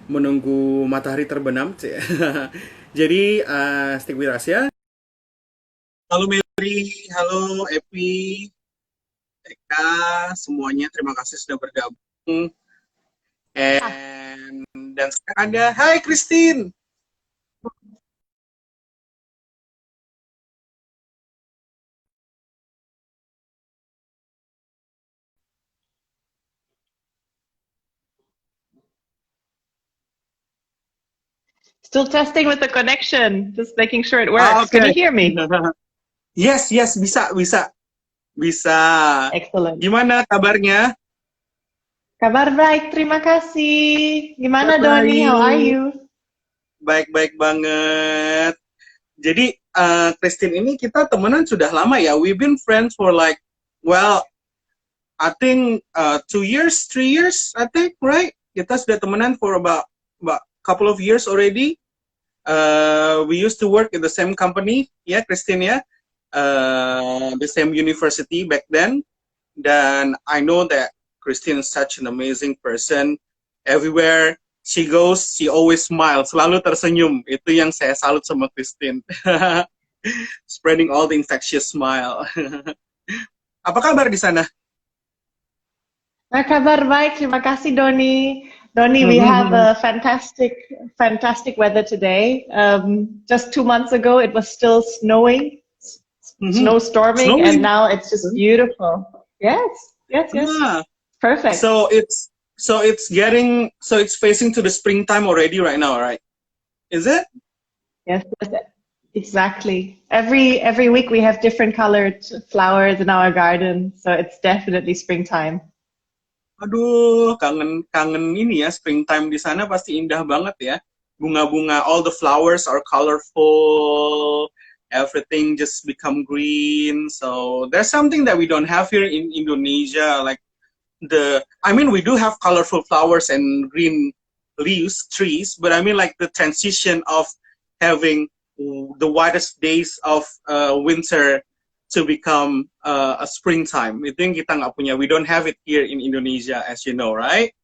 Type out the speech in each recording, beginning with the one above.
menunggu matahari terbenam. Jadi stick with us ya. Halo Mary, halo Epi, Eka, semuanya terima kasih sudah bergabung. Dan sekarang ada, hai Christine. Still testing with the connection, just making sure it Ah, works. Can you oke. hear me? Yes, yes, bisa. Excellent. Gimana kabarnya? Kabar baik, terima kasih. Gimana Doni? How are Baik, you? baik banget. Jadi, Christine ini kita temenan sudah lama ya. We've been friends for like, well, I think 2 years, 3 years, I think, right? Kita sudah temenan for about couple of years already. We used to work in the same company, ya, Christine ya, the same university back then. Dan I know that Christine is such an amazing person. Everywhere she goes, she always smile, selalu tersenyum. Itu yang saya salut sama Christine. Spreading all the infectious smile. Apa kabar di sana? Kabar baik, terima kasih Doni. Doni, we have a fantastic weather today. Just 2 months ago, it was still snowing, snowstorming, and Snowing. now it's just beautiful. Yes, yes, yes. Ah, Perfect. so it's facing to the springtime already right now, right? Is it? Yes, yes, exactly. Every week we have different colored flowers in our garden, so it's definitely springtime. Aduh, kangen ini ya, springtime di sana pasti indah banget ya. Bunga-bunga, all the flowers are colorful, everything just become green. So there's something that we don't have here in Indonesia, like I mean, we do have colorful flowers and green leaves, trees, but I mean like the transition of having the widest days of winter to become a springtime. Itu yang kita nggak punya. We don't have it here in Indonesia, as you know, right?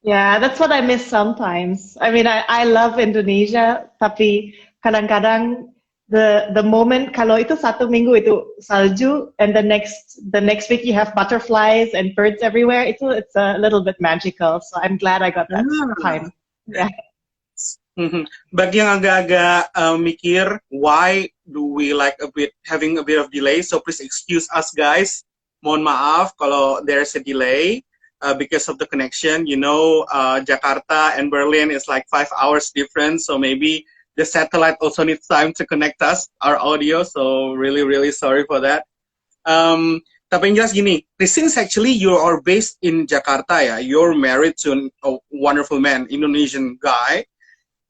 Yeah, that's what I miss sometimes. I mean, I love Indonesia, tapi kadang-kadang the moment kalau itu satu minggu itu salju, and the next week you have butterflies and birds everywhere. It's a little bit magical. So I'm glad I got that Ah. time. Yeah. Bagi yang agak-agak mikir, why do we like having a bit of delay? So please excuse us, guys. Mohon maaf kalau there's a delay because of the connection. You know, Jakarta and Berlin is like 5 hours difference, so maybe the satellite also needs time to connect us, our audio. So really, really sorry for that. Tapi yang jelas gini, since actually you are based in Jakarta ya, you're married to a wonderful man, Indonesian guy.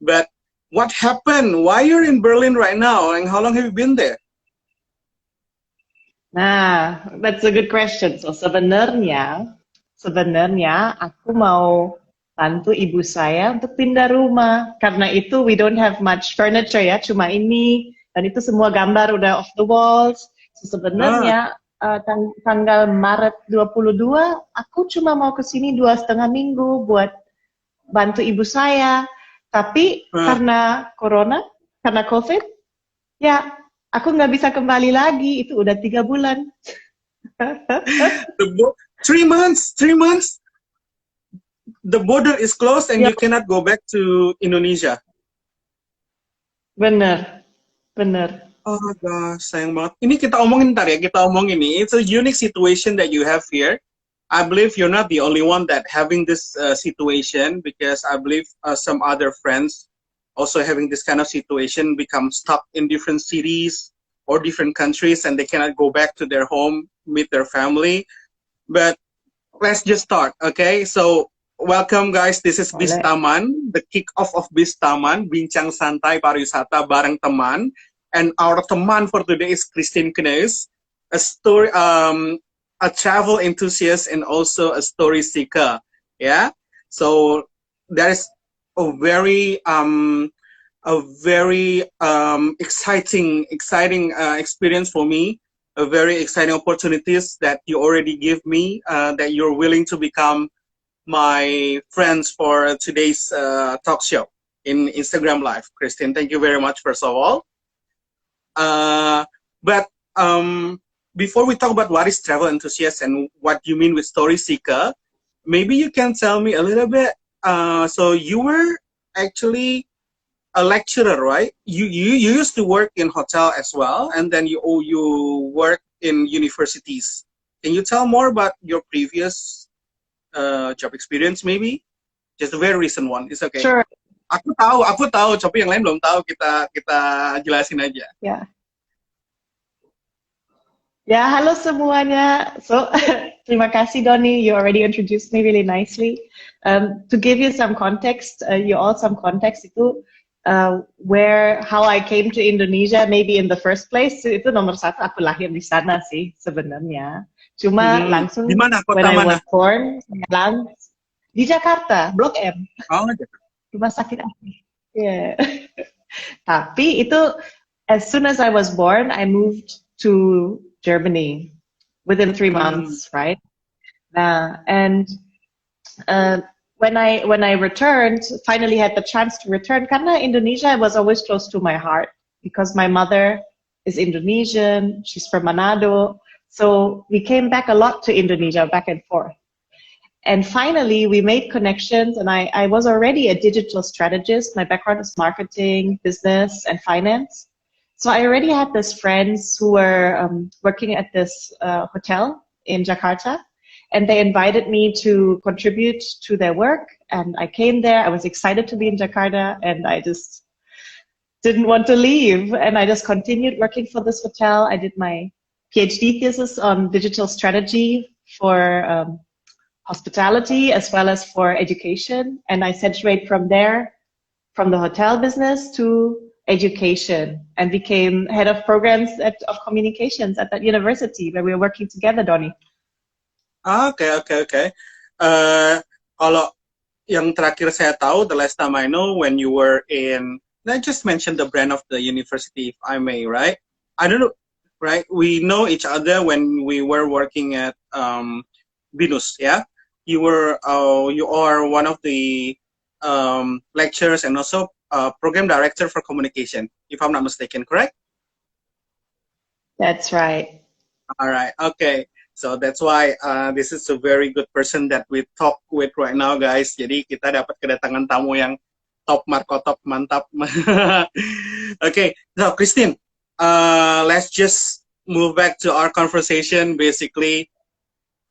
But what happened? Why you're in Berlin right now? And how long have you been there? Nah, that's a good question. So sebenarnya aku mau bantu ibu saya untuk pindah rumah. Karena itu we don't have much furniture ya, cuma ini dan itu semua gambar udah off the walls. So, Ah, sebenarnya tanggal Maret 22 aku cuma mau ke sini 2,5 minggu buat bantu ibu saya. Tapi ah. karena corona, karena COVID, ya aku nggak bisa kembali lagi. Itu udah 3 bulan. 3 months, 3 months. The border is closed and Ya, you cannot go back to Indonesia. bener, bener. Oh gosh, sayang banget. Ini kita omongin ntar ya, kita omongin ini. It's a unique situation that you have here. I believe you're not the only one that having this situation because I believe some other friends also having this kind of situation become stuck in different cities or different countries and they cannot go back to their home, meet their family. But let's just start, okay? So welcome guys, this is BIS Boleh. Taman, the kick-off of BIS Taman, Bincang Santai Pariwisata Bareng Teman. And our Teman for today is Christine Kneus, a travel enthusiast and also a story seeker. Yeah, so that is a very exciting experience for me. A very exciting opportunities that you already give me. That you're willing to become my friends for today's talk show in Instagram Live. Christine, thank you very much, first of all. But before we talk about what is travel enthusiast and what you mean with story seeker, maybe you can tell me a little bit. So you were actually a lecturer, right? You used to work in hotel as well, and then you work in universities. Can you tell more about your previous job experience, maybe? Just a very recent one. It's okay. Sure. Aku tahu, tapi yang lain belum tahu. Kita jelasin aja. Yeah. Ya, halo semuanya. So, terima kasih Donny. You already introduced me really nicely. To give you some context, itu how I came to Indonesia, maybe in the first place, itu nomor satu, aku lahir di sana sih sebenarnya. Cuma langsung Dimana, when kota I mana? was born, di Jakarta, Blok M. Oh, Rumah sakit asli. Yeah. Tapi itu, as soon as I was born, I moved to Germany within 3 months, right? And when I returned, finally had the chance to return, karena Indonesia was always close to my heart because my mother is Indonesian, she's from Manado, so we came back a lot to Indonesia, back and forth. And finally, we made connections, and I was already a digital strategist. My background is marketing, business, and finance. So I already had these friends who were working at this hotel in Jakarta, and they invited me to contribute to their work. And I came there. I was excited to be in Jakarta, and I just didn't want to leave. And I just continued working for this hotel. I did my PhD thesis on digital strategy for hospitality as well as for education, and I segued from there, from the hotel business to education, and became head of programs of communications at that university where we were working together, Donny. Okay. Kalau yang terakhir saya tahu, the last time I know, when you were in, I just mentioned the brand of the university, if I may, right? I don't know, right? We know each other when we were working at BINUS, yeah? You are one of the lecturers and also program director for communication, if I'm not mistaken, correct? That's right. All right, okay. So that's why this is a very good person that we talk with right now, guys. Jadi kita dapat kedatangan tamu yang top markotop, mantap. Okay, so Christine, let's just move back to our conversation. Basically,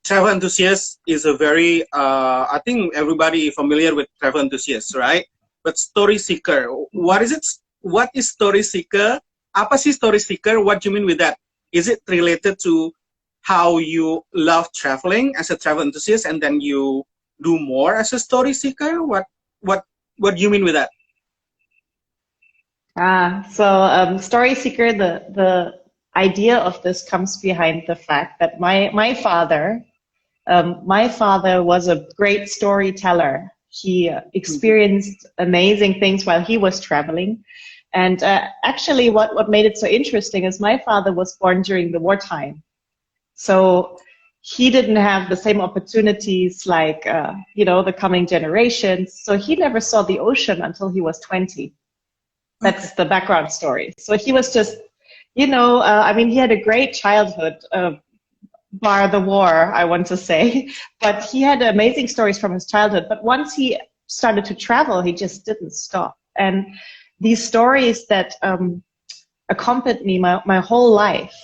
travel enthusiast is a very, I think everybody familiar with travel enthusiast, right? But story seeker, what is it? What is story seeker? Apa sih story seeker? What do you mean with that? Is it related to how you love traveling as a travel enthusiast and then you do more as a story seeker? What do you mean with that? Story seeker, the idea of this comes behind the fact that my father was a great storyteller. He experienced amazing things while he was traveling. And actually what made it so interesting is my father was born during the wartime. So he didn't have the same opportunities like, the coming generations. So he never saw the ocean until he was 20. That's the background story. So he was just, he had a great childhood, bar the war, I want to say, but he had amazing stories from his childhood. But once he started to travel, he just didn't stop. And these stories that accompanied me my whole life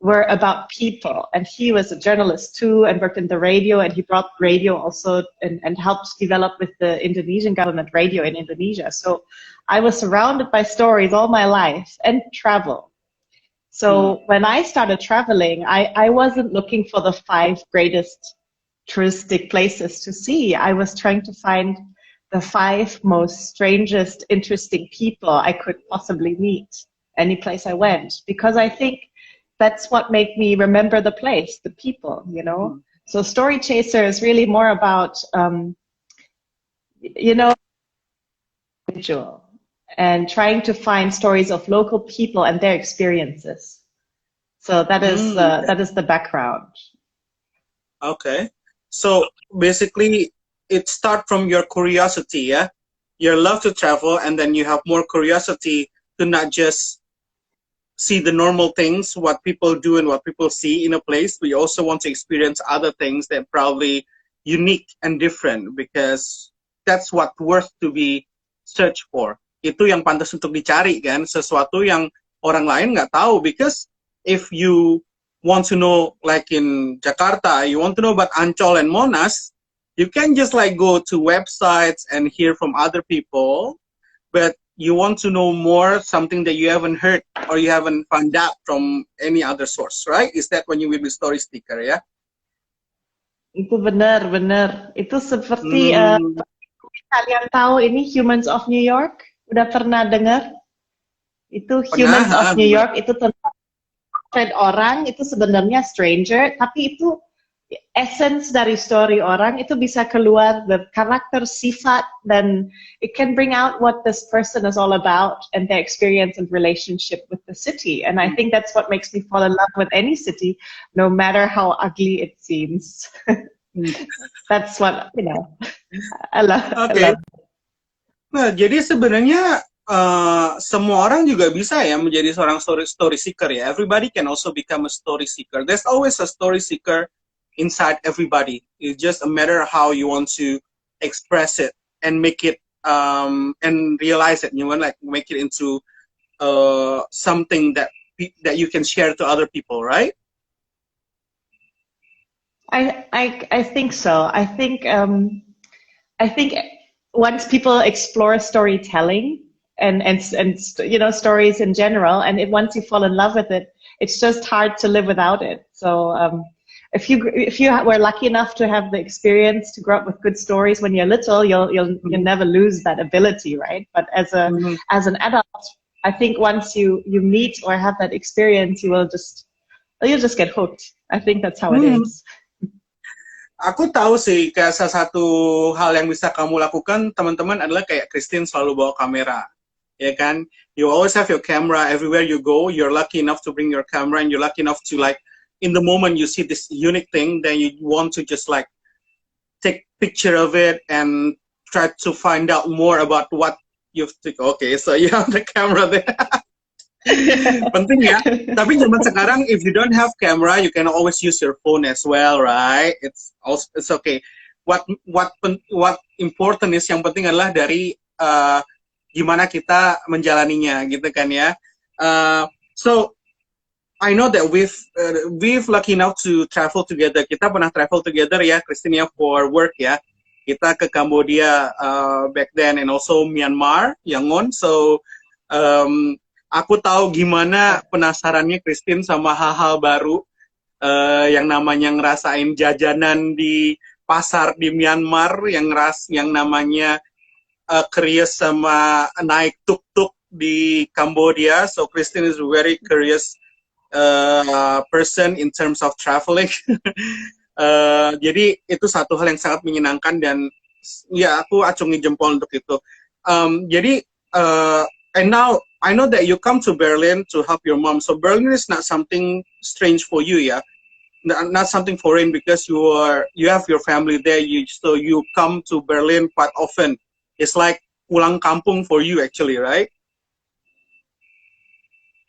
were about people. And he was a journalist too and worked in the radio, and he brought radio also and helped develop with the Indonesian government radio in Indonesia. So I was surrounded by stories all my life and travel. So when I started traveling, I wasn't looking for the 5 greatest touristic places to see. I was trying to find the 5 most strangest, interesting people I could possibly meet any place I went, because I think that's what made me remember the place, the people, So Story Chaser is really more about, individual and trying to find stories of local people and their experiences. So that is the background. Okay. So basically, it starts from your curiosity, yeah, your love to travel, and then you have more curiosity to not just see the normal things, what people do and what people see in a place. We also want to experience other things that probably unique and different because that's what worth to be searched for. Itu yang pantas untuk dicari kan, sesuatu yang orang lain nggak tahu. Because if you want to know, like in Jakarta, you want to know about Ancol and Monas, you can just like go to websites and hear from other people, but you want to know more, something that you haven't heard or you haven't found out from any other source, right? Is that when you will be story seeker, ya? Itu benar. Itu seperti Hmm, kalian tahu ini Humans of New York? Udah pernah dengar? Itu pernah, Humans of New gimana? York itu tentang orang itu sebenarnya stranger, tapi itu essence dari story orang itu bisa keluar the karakter, sifat, dan it can bring out what this person is all about and their experience and relationship with the city. And I think that's what makes me fall in love with any city, no matter how ugly it seems. That's what, you know, I Oke. love. Nah, jadi sebenarnya semua orang juga bisa ya menjadi seorang story seeker ya. Everybody can also become a story seeker. There's always a story seeker inside everybody. It's just a matter of how you want to express it and make it and realize it. You want like make it into something that you can share to other people, right? I think so. I think once people explore storytelling and you know, stories in general, and once you fall in love with it, it's just hard to live without it. So if you were lucky enough to have the experience to grow up with good stories when you're little, you'll never lose that ability, right? But as an adult, I think once you meet or have that experience, you'll just get hooked. I think that's how it is. Aku tahu sih, kayak salah satu hal yang bisa kamu lakukan, teman-teman, adalah kayak Christine selalu bawa kamera, ya kan? You always have your camera everywhere you go. You're lucky enough to bring your camera, and you're lucky enough to like, in the moment you see this unique thing, then you want to just like take picture of it and try to find out more about what you've think. Okay, so you have the camera there. Penting ya. Tapi zaman sekarang, if you don't have camera, you can always use your phone as well, right? It's okay. What important is, yang penting adalah dari gimana kita menjalaninya, gitu kan ya. So I know that we've lucky enough to travel together. Kita pernah travel together ya, Christina, for work ya. Kita ke Cambodia back then, and also Myanmar, Yangon. So aku tahu gimana penasarannya Christine sama hal-hal baru, yang namanya ngerasain jajanan di pasar di Myanmar, yang namanya curious sama naik tuk-tuk di Cambodia. So Christine is a very curious person in terms of traveling. Jadi itu satu hal yang sangat menyenangkan, dan ya aku acungi jempol untuk itu. Jadi and now I know that you come to Berlin to help your mom. So Berlin is not something strange for you, yeah? Not something foreign, because you have your family there. So you come to Berlin quite often. It's like pulang kampung for you, actually, right?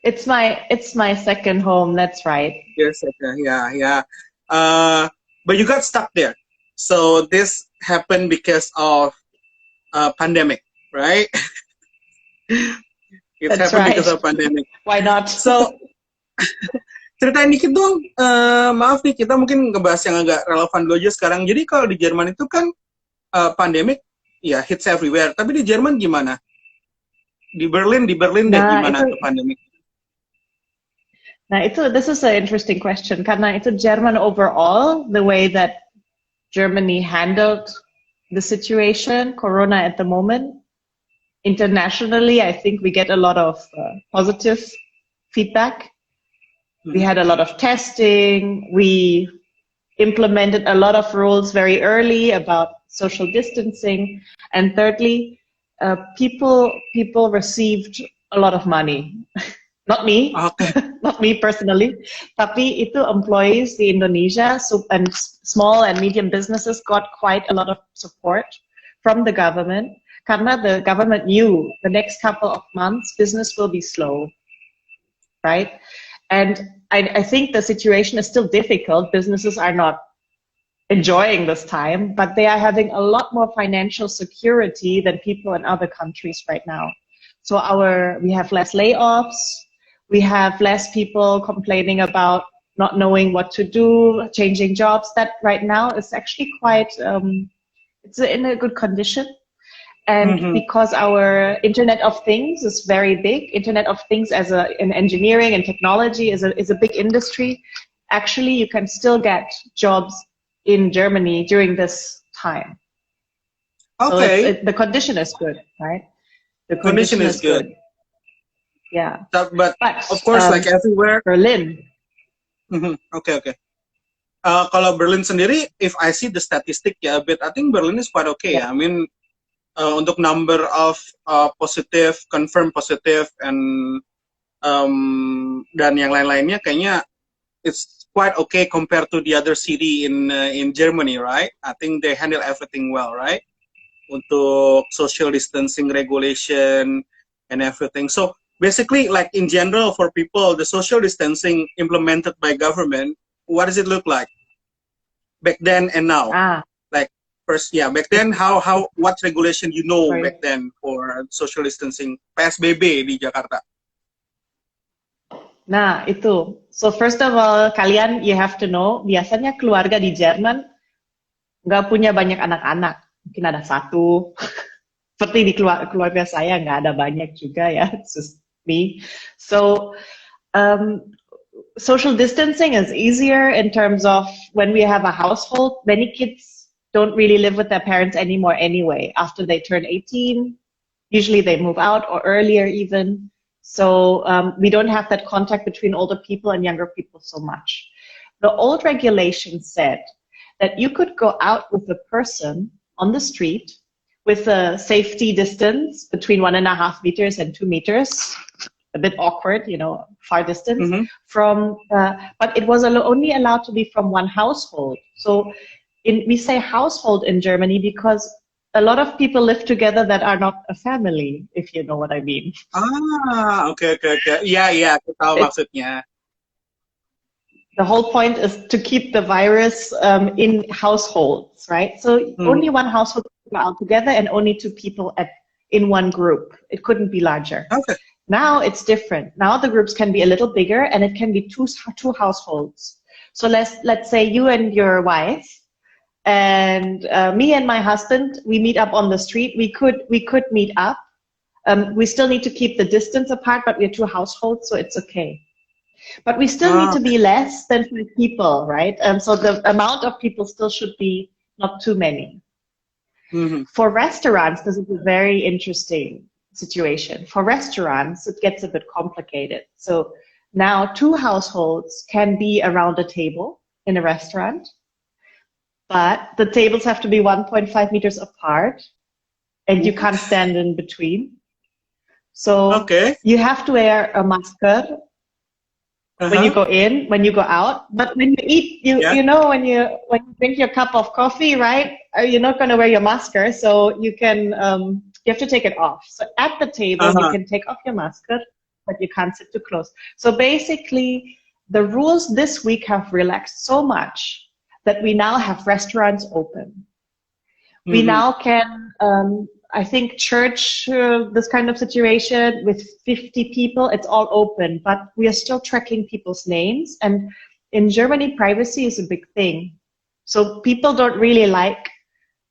It's my second home. That's right. Yes, yeah. But you got stuck there. So this happened because of pandemic, right? It That's happened right. because of pandemic. Why not? So ceritain dikit dong. Maaf nih, kita mungkin ngebahas yang agak relevan dulu aja sekarang. Jadi kalau di Jerman itu kan pandemic ya hits everywhere. Tapi di Jerman gimana? Di Berlin deh gimana tuh pandemic? Nah, this is an interesting question, karena itu Jerman overall, the way that Germany handled the situation, Corona at the moment, internationally, I think we get a lot of positive feedback. We had a lot of testing. We implemented a lot of rules very early about social distancing. And thirdly, people received a lot of money. Not me, Okay. not not me personally, tapi itu employees di Indonesia and small and medium businesses got quite a lot of support from the government. Karena the government knew the next couple of months business will be slow, right? And I think the situation is still difficult. Businesses are not enjoying this time, but they are having a lot more financial security than people in other countries right now. So we have less layoffs, we have less people complaining about not knowing what to do, changing jobs. That right now is actually quite, it's in a good condition. And because our Internet of Things is very big, Internet of Things as in engineering and technology is a big industry, actually you can still get jobs in Germany during this time. Okay. So the condition is good, right? The condition is good. Yeah. But of course, like everywhere. Berlin. Okay. Kalau Berlin sendiri, if I see the statistic ya a bit, I think Berlin is quite okay. Yeah. I mean, untuk number of positive, confirmed positive, and dan yang lain-lainnya, kayaknya it's quite okay compared to the other city in Germany, right? I think they handle everything well, right? Untuk social distancing regulation and everything. So basically, like in general for people, the social distancing implemented by government, what does it look like back then and now? Like first, yeah, back then, what regulation back then for social distancing PSBB di Jakarta? Nah, itu. So first of all, kalian you have to know, biasanya keluarga di Jerman nggak punya banyak anak-anak. Mungkin ada satu. Seperti di keluarga saya nggak ada banyak juga ya. It's just me. So social distancing is easier in terms of when we have a household. Many kids don't really live with their parents anymore anyway. After they turn 18, usually they move out or earlier even. So we don't have that contact between older people and younger people so much. The old regulation said that you could go out with a person on the street with a safety distance between 1.5 meters and 2 meters, a bit awkward, far distance, but it was only allowed to be from one household. So we say household in Germany because a lot of people live together that are not a family, if you know what I mean. Okay. Yeah, aku tahu maksudnya. The whole point is to keep the virus in households, right? So only one household could go out together and only 2 people in one group. It couldn't be larger. Okay. Now it's different. Now the groups can be a little bigger and it can be two households. So let's say you and your wife and me and my husband, we meet up on the street. We could meet up. We still need to keep the distance apart, but we're 2 households, so it's okay. But we still need to be less than 5 people, right? So the amount of people still should be not too many. For restaurants, this is a very interesting situation. For restaurants, it gets a bit complicated. So now 2 households can be around a table in a restaurant, but the tables have to be 1.5 meters apart and you can't stand in between. So you have to wear a mask when you go in, when you go out, but when you eat, you know, when you drink your cup of coffee, right? You're not going to wear your mask, so you can you have to take it off. So at the table, you can take off your mask, but you can't sit too close. So basically, the rules this week have relaxed so much that we now have restaurants open. We now can, I think, church, this kind of situation with 50 people, it's all open, but we are still tracking people's names. And in Germany, privacy is a big thing. So people don't really like,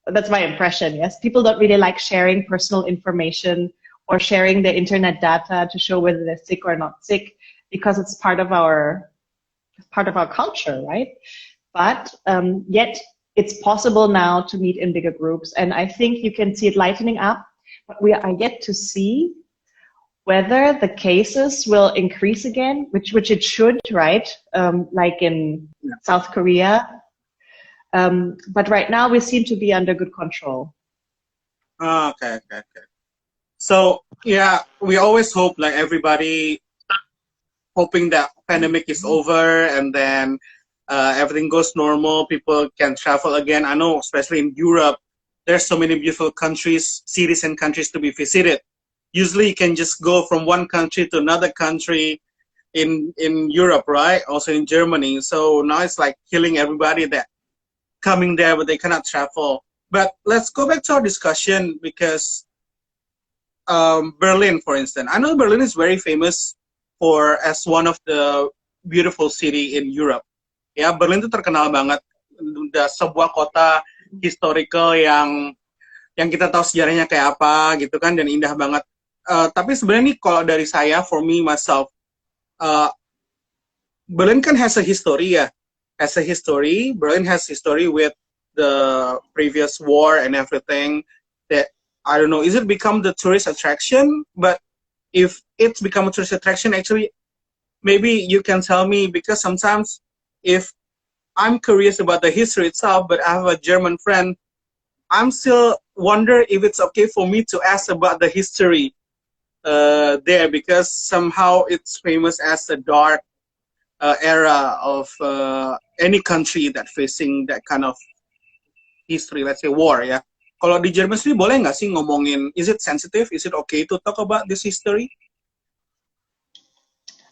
that's my impression, yes, people don't really like sharing personal information or sharing their internet data to show whether they're sick or not sick, because it's part of our culture, right? But yet it's possible now to meet in bigger groups, and I think you can see it lightening up, but we are yet to see whether the cases will increase again, which it should, right? Like in South Korea. But right now we seem to be under good control. Okay. So yeah, we always hope like everybody hoping that pandemic is over and then everything goes normal, people can travel again. I know, especially in Europe, there's so many beautiful countries, cities and countries to be visited. Usually you can just go from one country to another country in Europe, right? Also in Germany. So now it's like killing everybody that coming there, but they cannot travel. But let's go back to our discussion because Berlin, for instance. I know Berlin is very famous for as one of the beautiful city in Europe. Ya, Berlin itu terkenal banget, sebuah kota historical yang kita tahu sejarahnya kayak apa gitu kan, dan indah banget. Tapi sebenarnya nih kalau dari saya, for me myself, Berlin kan has a history ya, has a history. Berlin has history with the previous war and everything. That I don't know, is it become the tourist attraction? But if it's become a tourist attraction, actually, maybe you can tell me, because sometimes if I'm curious about the history itself, but I have a German friend, I'm still wonder if it's okay for me to ask about the history there, because somehow it's famous as a dark era of any country that facing that kind of history, let's say war, ya. Kalau di Jerman sendiri boleh nggak sih ngomongin, is it sensitive? Is it okay to talk about this history?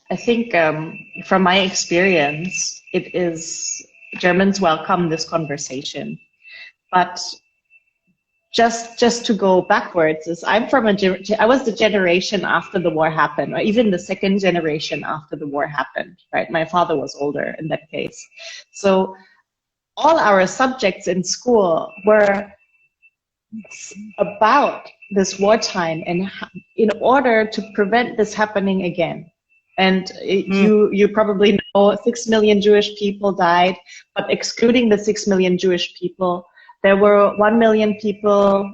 I think from my experience, it is Germans welcome this conversation. But just to go backwards, is I was the generation after the war happened, or even the second generation after the war happened, right? My father was older in that case. So all our subjects in school were about this wartime and in order to prevent this happening again. And you probably know 6 million Jewish people died, but excluding the 6 million Jewish people, there were 1 million people,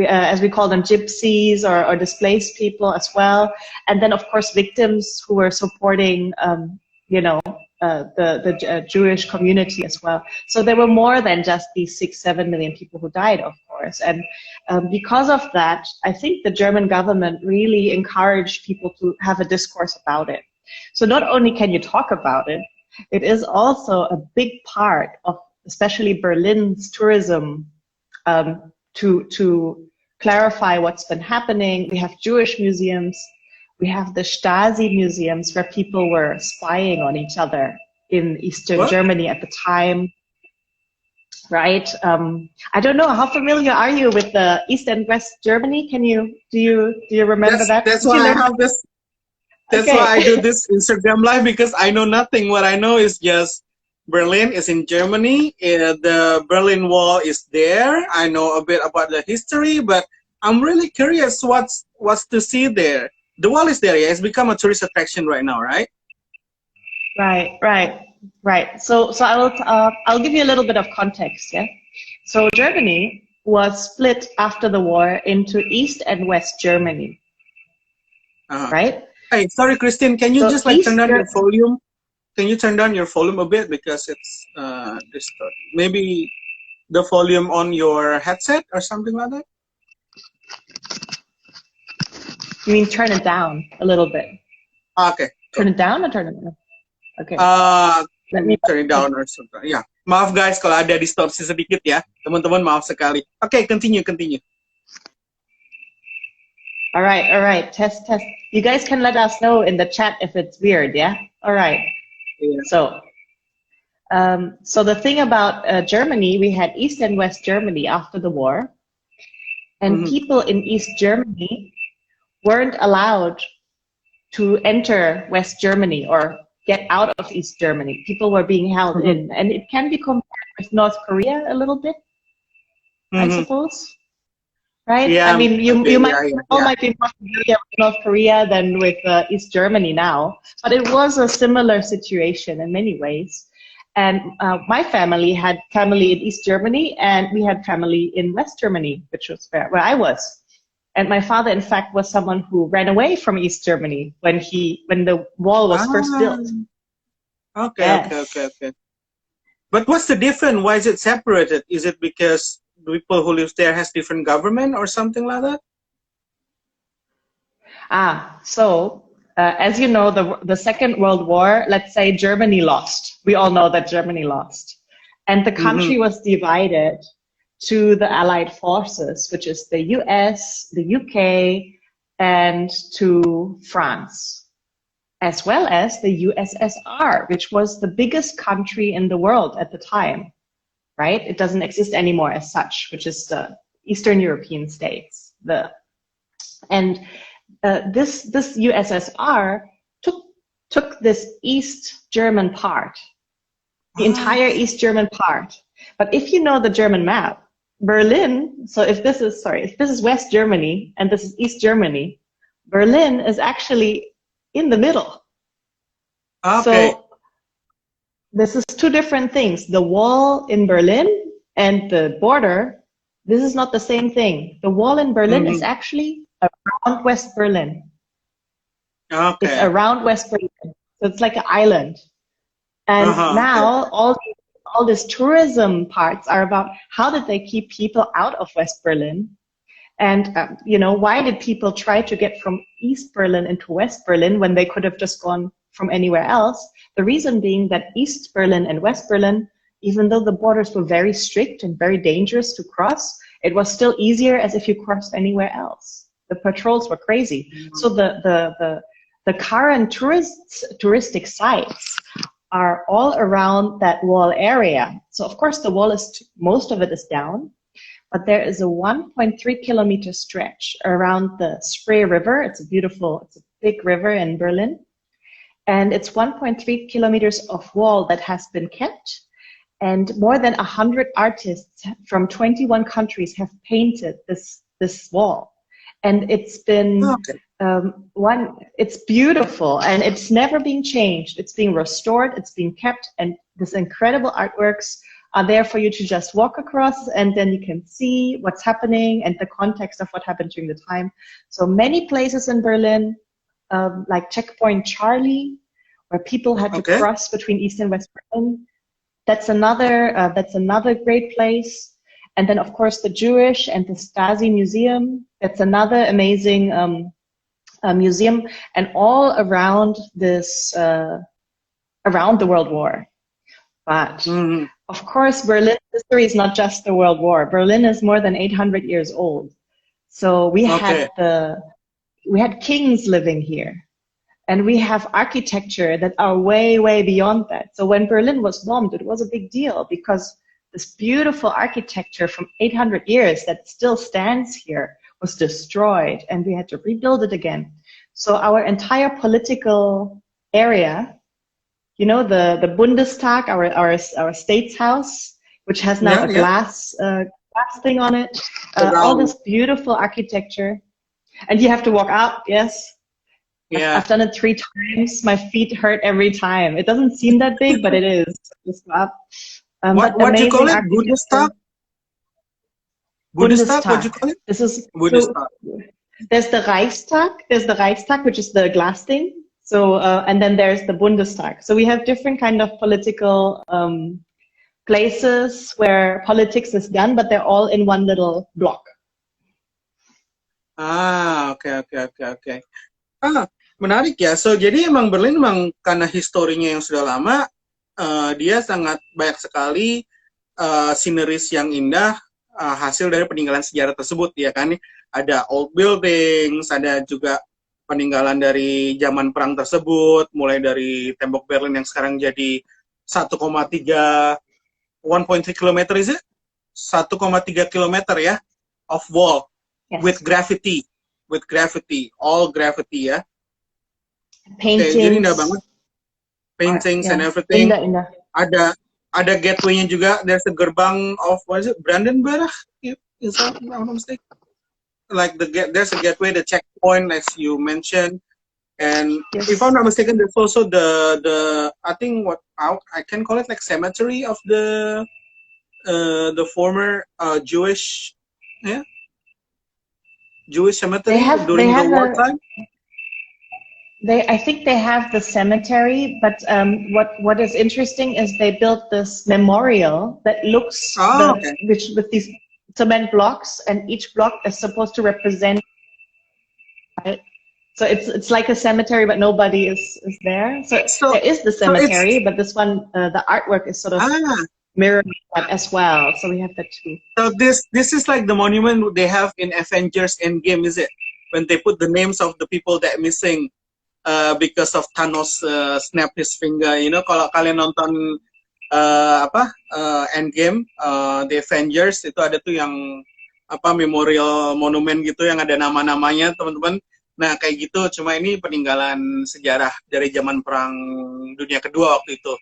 as we call them, gypsies or displaced people as well. And then, of course, victims who were supporting, the Jewish community as well. So there were more than just these 6-7 million people who died, of course. And because of that, I think the German government really encouraged people to have a discourse about it. So not only can you talk about it, it is also a big part of especially Berlin's tourism to clarify what's been happening. We have Jewish museums. We have the Stasi museums where people were spying on each other in Eastern Germany at the time, right? I don't know, how familiar are you with the East and West Germany? Do you remember that? That's why I have this. That's why I do this Instagram live, because I know nothing. What I know is just Berlin is in Germany. The Berlin Wall is there. I know a bit about the history, but I'm really curious what's to see there. The wall is there, yeah. It's become a tourist attraction right now, right? Right. So I'll give you a little bit of context, yeah. So Germany was split after the war into East and West Germany, right? Hey, sorry, Christine. Can you just turn down your volume? Can you turn down your volume a bit, because it's distorted? Maybe the volume on your headset or something like that. You mean turn it down a little bit? Okay. Turn it down or turn it up? Okay. Let me turn it down or something. Ya, maaf guys kalau ada distorsi sedikit ya, teman-teman, maaf sekali. Okay, continue. All right. Test. You guys can let us know in the chat if it's weird, yeah? All right. Yeah. So the thing about Germany, we had East and West Germany after the war, and people in East Germany weren't allowed to enter West Germany or get out of East Germany. People were being held in, and it can be compared with North Korea a little bit, I suppose. Right? Yeah, I mean, you might be more familiar with North Korea than with East Germany now, but it was a similar situation in many ways. And my family had family in East Germany, and we had family in West Germany, which was where I was. And my father, in fact, was someone who ran away from East Germany when the wall was first built. Okay, yes. Okay. But what's the difference? Why is it separated? Is it because the people who live there has different government or something like that? So as you know, the Second World War, let's say Germany lost. We all know that Germany lost. And the country was divided to the Allied forces, which is the US, the UK, and to France, as well as the USSR, which was the biggest country in the world at the time, right? It doesn't exist anymore as such, which is the Eastern European states. This USSR took this East German part, the entire East German part. But if you know the German map, Berlin, so if this is West Germany and this is East Germany, Berlin is actually in the middle. Okay. So this is two different things. The wall in Berlin and the border, this is not the same thing. The wall in Berlin is actually around West Berlin. Okay. It's around West Berlin. So it's like an island. And now all these tourism parts are about how did they keep people out of West Berlin? And, why did people try to get from East Berlin into West Berlin when they could have just gone from anywhere else? The reason being that East Berlin and West Berlin, even though the borders were very strict and very dangerous to cross, it was still easier as if you crossed anywhere else. The patrols were crazy. So the current touristic sites are all around that wall area. So of course the wall most of it is down, but there is a 1.3 kilometer stretch around the Spree River. It's a big river in Berlin. And it's 1.3 kilometers of wall that has been kept. And more than 100 artists from 21 countries have painted this wall. And it's been it's beautiful and it's never been changed. It's being restored, it's being kept, and this incredible artworks are there for you to just walk across, and then you can see what's happening and the context of what happened during the time. So many places in Berlin, like Checkpoint Charlie, where people had to cross between East and West Berlin. That's another great place. And then, of course, the Jewish and the Stasi Museum. That's another amazing museum, and all around around the World War. But of course, Berlin's history is not just the World War. Berlin is more than 800 years old. So we had kings living here, and we have architecture that are way, way beyond that. So when Berlin was bombed, it was a big deal because this beautiful architecture from 800 years that still stands here was destroyed, and we had to rebuild it again. So our entire political area, the Bundestag, our state's house, which has now a glass thing on it, all this beautiful architecture. And you have to walk up, yes. Yeah. I've done it 3 times. My feet hurt every time. It doesn't seem that big, but it is. Just go up. What do you call it? Bundestag? Bundestag? What do you call it? This is Bundestag. There's the Reichstag. There's the Reichstag, which is the glass thing. So and then there's the Bundestag. So we have different kind of political places where politics is done, but they're all in one little block. Okay. Menarik ya. So jadi emang Berlin emang karena historinya yang sudah lama, dia sangat banyak sekali sceneries yang indah hasil dari peninggalan sejarah tersebut, ya kan? Ada old buildings, ada juga peninggalan dari zaman perang tersebut, mulai dari tembok Berlin yang sekarang jadi 1,3 kilometer, is it? 1,3 kilometer ya of wall, yes. with graffiti, all graffiti ya. Paintings. Jadi indah banget. Paintings and everything. Indah. Ada gateway-nya juga. There's a gerbang of Brandenburg, if I'm not mistaken. Like there's a gateway, the checkpoint, as you mentioned, and if I'm not mistaken, there's also the I think what I can call it like cemetery of the former Jewish cemetery during the wartime. I think they have the cemetery, but what is interesting is they built this memorial that looks which with these cement blocks, and each block is supposed to represent. So it's like a cemetery, but nobody is there. So So there is the so it's cemetery, but this one, the artwork is sort of ah mirroring that as well. So we have that too. so this is like the monument they have in Avengers Endgame, is it? When they put the names of the people that missing because of Thanos snap his finger. You know, kalau kalian nonton Endgame, The Avengers itu ada tuh yang memorial monumen gitu yang ada nama-namanya teman-teman. Nah kayak gitu, cuma ini peninggalan sejarah dari zaman Perang Dunia Kedua waktu itu.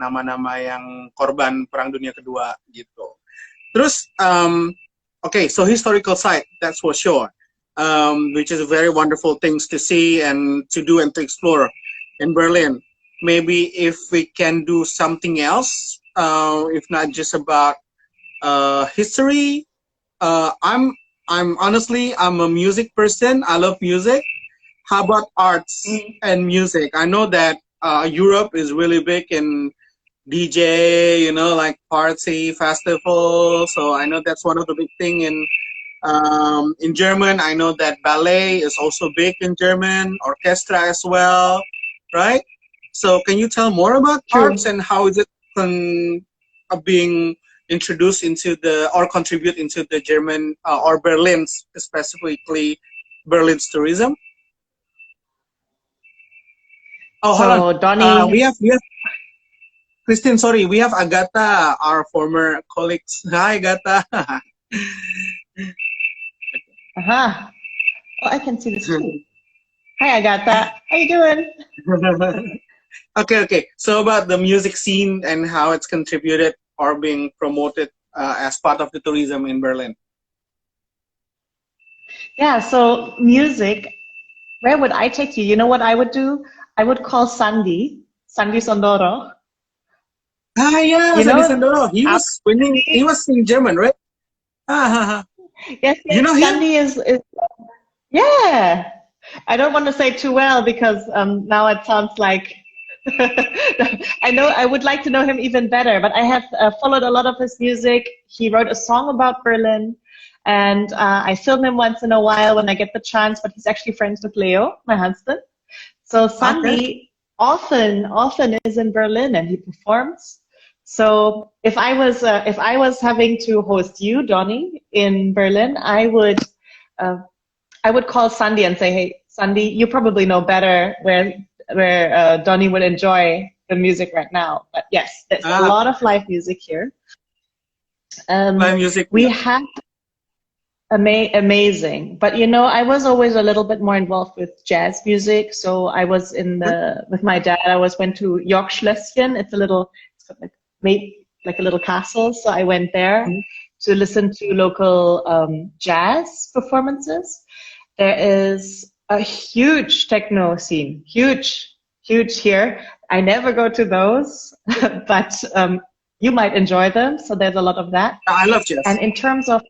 Nama-nama yang korban Perang Dunia Kedua gitu. Terus, okay, so historical site, that's for sure. Which is very wonderful things to see and to do and to explore in Berlin. Maybe if we can do something else, if not just about history. I'm honestly, I'm a music person. I love music. How about arts and music? I know that Europe is really big in DJ, you know, like party festival. So I know that's one of the big thing in German. I know that ballet is also big in German, orchestra as well, right? So can you tell more about True. arts and how is it being introduced into the or contribute into the German or Berlin's specifically Berlin's tourism? Oh, hold So on. Donnie, We have Christine. Sorry, we have Agatha, our former colleagues. Hi, Agatha. oh, I can see the screen. Hi, Agatha. How you doing? Okay. So about the music scene and how it's contributed or being promoted as part of the tourism in Berlin. Yeah, so music, where would I take you? You know what I would do? I would call Sandy Sondoro. Ah, yeah, You Sandy know, Sandoro. He our was winning. He was in German, right? Ah, yes, you yes, know him? Sandy is yeah. I don't want to say too well because now it sounds like I know I would like to know him even better, but I have followed a lot of his music. He wrote a song about Berlin, and I film him once in a while when I get the chance. But he's actually friends with Leo, my husband. So Okay. Sandy often is in Berlin and he performs. So if I was having to host you, Donnie, in Berlin, uh, I would call Sandy and say, hey, Sandy, you probably know better where Donnie would enjoy the music right now. But yes, there's a lot of live music here. Live music. We have amazing, but you know, I was always a little bit more involved with jazz music. So I was with my dad. I went to Yorkschlösschen. It's got like made like a little castle. So I went there to listen to local jazz performances. There is a huge techno scene, huge here. I never go to those, but you might enjoy them. So there's a lot of that. I love jazz. And in terms of,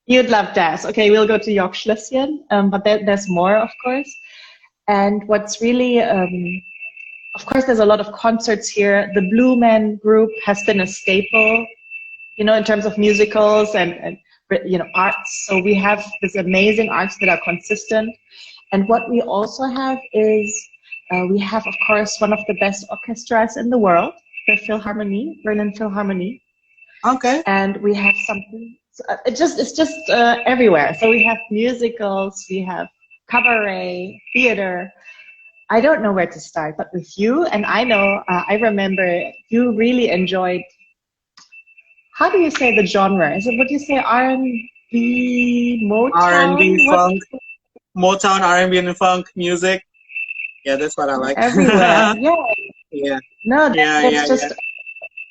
you'd love jazz. Okay, we'll go to Yorkschlösschen, but there's more, of course. And what's really, of course, there's a lot of concerts here. The Blue Man Group has been a staple, you know, in terms of musicals and you know, arts. So we have this amazing arts that are consistent. And what we also have is we have, of course, one of the best orchestras in the world, the Philharmonie, Berlin Philharmonie. Okay. And we have something. It's just everywhere. So we have musicals, we have cabaret, theater. I don't know where to start, but with you, and I know, I remember you really enjoyed. How do you say the genre? Is it, what do you say, R&B, Motown? R&B, funk, Motown, R&B and funk music. Yeah, that's what I like. Everywhere. Yeah. No, that's just,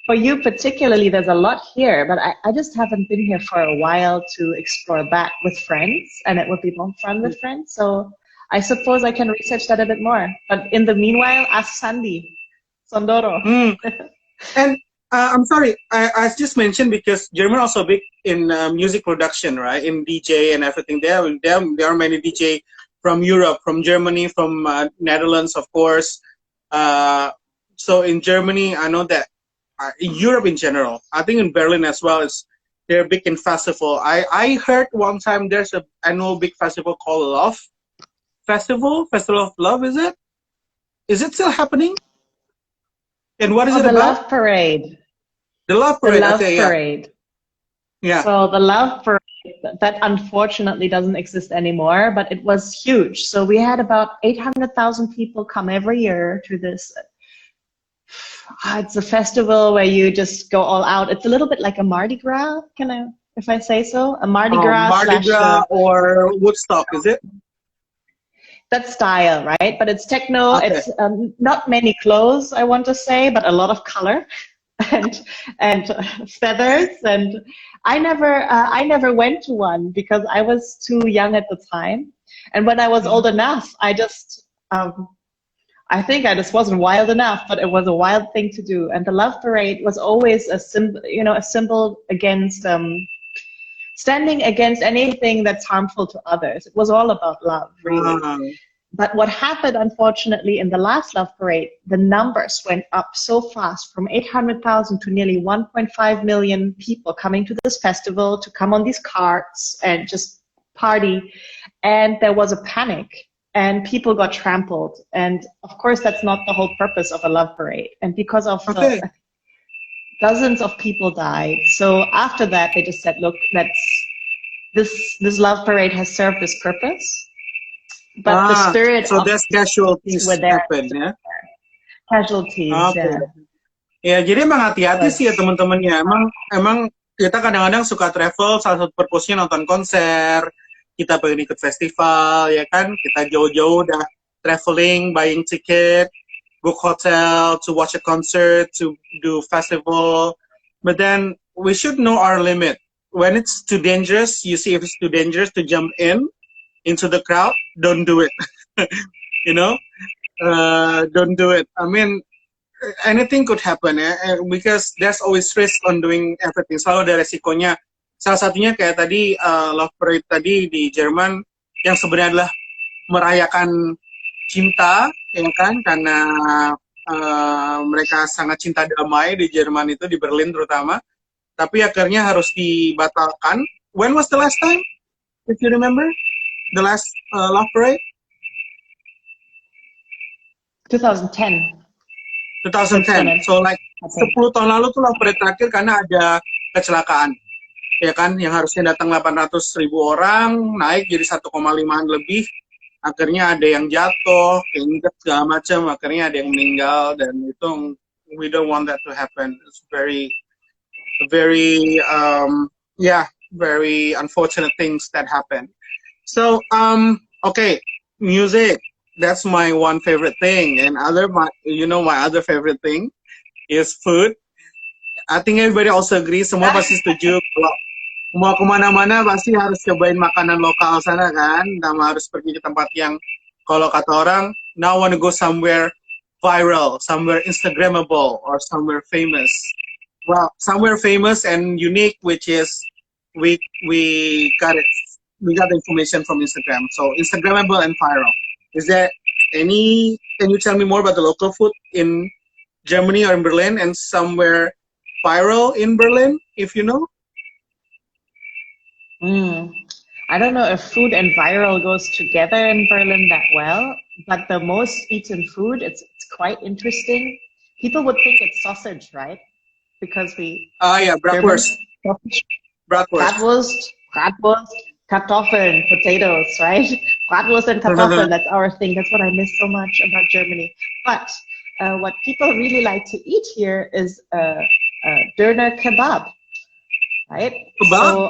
for you particularly, there's a lot here, but I just haven't been here for a while to explore that with friends, and it would be more fun with friends. So I suppose I can research that a bit more. But in the meanwhile, ask Sandy Sondoro. And I'm sorry, I just mentioned because German also big in music production, right? In DJ and everything. There are many DJ from Europe, from Germany, from Netherlands, of course. So in Germany, I know that in Europe in general, I think in Berlin as well, They're big in festival. I heard one time there's a annual big festival called Love Festival, Festival of Love. Is it? Is it still happening? And what is Oh, it the about? Love Parade. The Love The Parade. Love Okay, yeah, Parade. yeah. So the Love Parade, that unfortunately doesn't exist anymore, but it was huge. So we had about 800,000 people come every year to this. It's a festival where you just go all out. It's a little bit like a Mardi Gras, kind of, if I say so. A Mardi Gras Mardi slash Gras or Woodstock, is it? that style, right? But it's techno. Okay. It's not many clothes, I want to say, but a lot of color and feathers. And I never went to one because I was too young at the time. And when I was old enough, I think I just wasn't wild enough, but it was a wild thing to do. And the Love Parade was always a symbol, a symbol against standing against anything that's harmful to others. It was all about love, really. Um, But what happened, unfortunately, in the last Love Parade, the numbers went up so fast from 800,000 to nearly 1.5 million people coming to this festival to come on these carts and just party. And there was a panic and people got trampled. And of course, that's not the whole purpose of a Love Parade. And because of okay. dozens of people died. So after that, they just said, look, this Love Parade has served this purpose. But the spirit So of there's were casualties there. happen, ya. Casualties, Oke. yeah. Ya, jadi emang hati-hati Was sih ya teman-teman ya. Emang kita kadang-kadang suka travel, salah satu purpose-nya nonton konser, kita pengen ikut festival, ya kan? Kita jauh-jauh udah traveling, buying ticket, book hotel, to watch a concert, to do festival. But then we should know our limit. When it's too dangerous, you see if it's too dangerous to jump into the crowd, don't do it. You know, don't do it. I mean, anything could happen ya, because there's always risk on doing everything. Selalu ada resikonya. Salah satunya kayak tadi Love Parade tadi di Jerman yang sebenarnya adalah merayakan cinta, ya kan? Karena mereka sangat cinta damai di Jerman itu, di Berlin terutama. Tapi akhirnya harus dibatalkan. When was the last time? If you remember? The last Love Parade? 2010. 2010. So like 10 tahun lalu tuh Love Parade terakhir karena ada kecelakaan. Ya kan, yang harusnya datang 800.000 orang, naik jadi 1,5 lebih. Akhirnya ada yang jatuh, keinjak segala macam, akhirnya ada yang meninggal, dan itu we don't want that to happen. It's very very unfortunate things that happen. So okay, music, that's my one favorite thing, and my other favorite thing is food. I think everybody also agree, semua pasti setuju kalau mau kemana-mana pasti harus cobain makanan lokal sana kan, sama harus pergi ke tempat yang kalau kata orang, now I want to go somewhere viral, somewhere Instagrammable, or somewhere famous. Well, somewhere famous and unique, which is we got it. We got the information from Instagram. So Instagrammable and viral. Is there any? Can you tell me more about the local food in Germany or in Berlin, and somewhere viral in Berlin, if you know? I don't know if food and viral goes together in Berlin that well, but the most eaten food, it's quite interesting. People would think it's sausage, right? Because Yeah, bratwurst. Bratwurst. Bratwurst, Kartoffeln, potatoes, right? Bratwurst and Kartoffeln, that's our thing. That's what I miss so much about Germany. But what people really like to eat here is Döner kebab, right? Kebab? So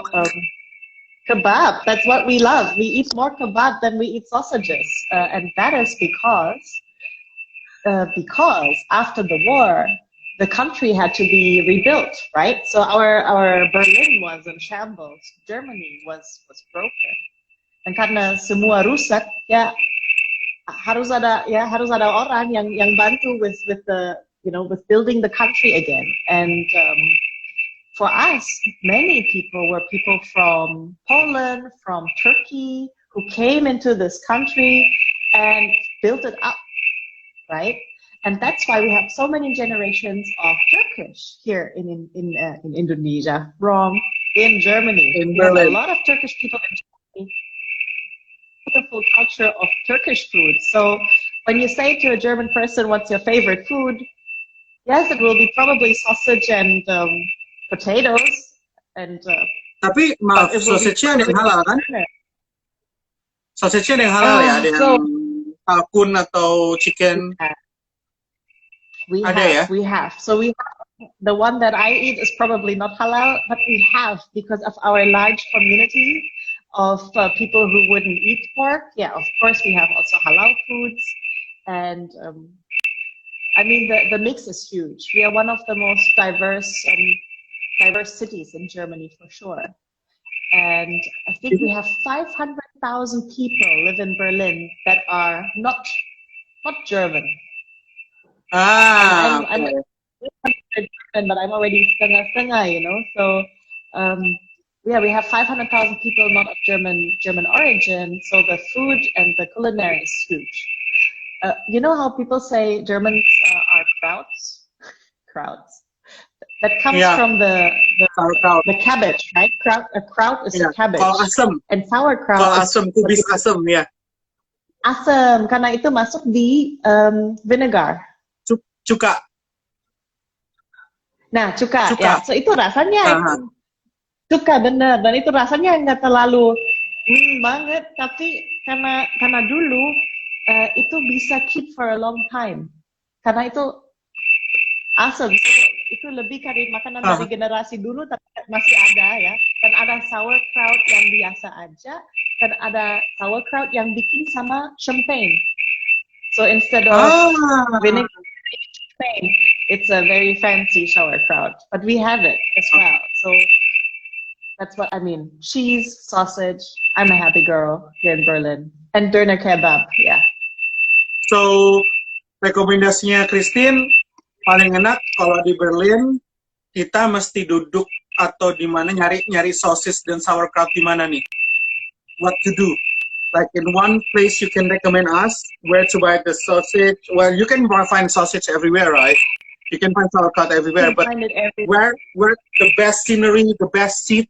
kebab, that's what we love. We eat more kebab than we eat sausages. And that is because after the war, the country had to be rebuilt, right? So our Berlin was in shambles. Germany was broken. Dan karena semua rusak, ya harus ada orang yang bantu with the with building the country again. And for us, many people were people from Poland, from Turkey, who came into this country and built it up, right? And that's why we have so many generations of Turkish here in Indonesia. Wrong. in Germany. In We have a Berlin. lot of Turkish people in Germany. Wonderful culture of Turkish food. So when you say to a German person, what's your favorite food? Yes, it will be probably sausage and potatoes, and Tapi but maaf, it will be sausage-nya ada probably yang halal kan? dinner. Sausage-nya ada yang halal ya? Ada yang So kalkun atau chicken? Ada ya? we have. So we have, the one that I eat is probably not halal, but we have because of our large community of people who wouldn't eat pork. Yeah, of course we have also halal foods, and I mean the mix is huge. We are one of the most diverse cities in Germany for sure. And I think we have 500,000 people live in Berlin that are not German. Ah, I'm German, but I'm already setengah-setengah, you know. So yeah, we have 500,000 people not of German origin. So the food and the culinary is huge. You know how people say Germans are crowds? Crowds. That comes from the sauerkraut. cabbage, right? A kraut is a cabbage. Kalau asam. And sauerkraut Kalau asam, kubis asam ya. Asam, karena itu masuk di vinegar. Cuka. Nah, cuka. Ya. So itu rasanya cuka bener, dan itu rasanya nggak terlalu banget, tapi karena dulu itu bisa keep for a long time, karena itu asam. Itu lebih dari makanan dari generasi dulu, tapi masih ada ya. Dan ada sauerkraut yang biasa aja, dan ada sauerkraut yang bikin sama champagne. So instead of vinegar, champagne, it's a very fancy sauerkraut, but we have it as well. So that's what I mean. Cheese, sausage. I'm a happy girl here in Berlin, and doner kebab. Yeah. So rekomendasinya Christine paling enak kalau di Berlin kita mesti duduk atau di mana nyari sosis dan sauerkraut di mana nih? What to do? Like in one place you can recommend us where to buy the sausage. Well, you can find sausage everywhere, right? You can find sauerkraut everywhere, but where the best scenery, the best seat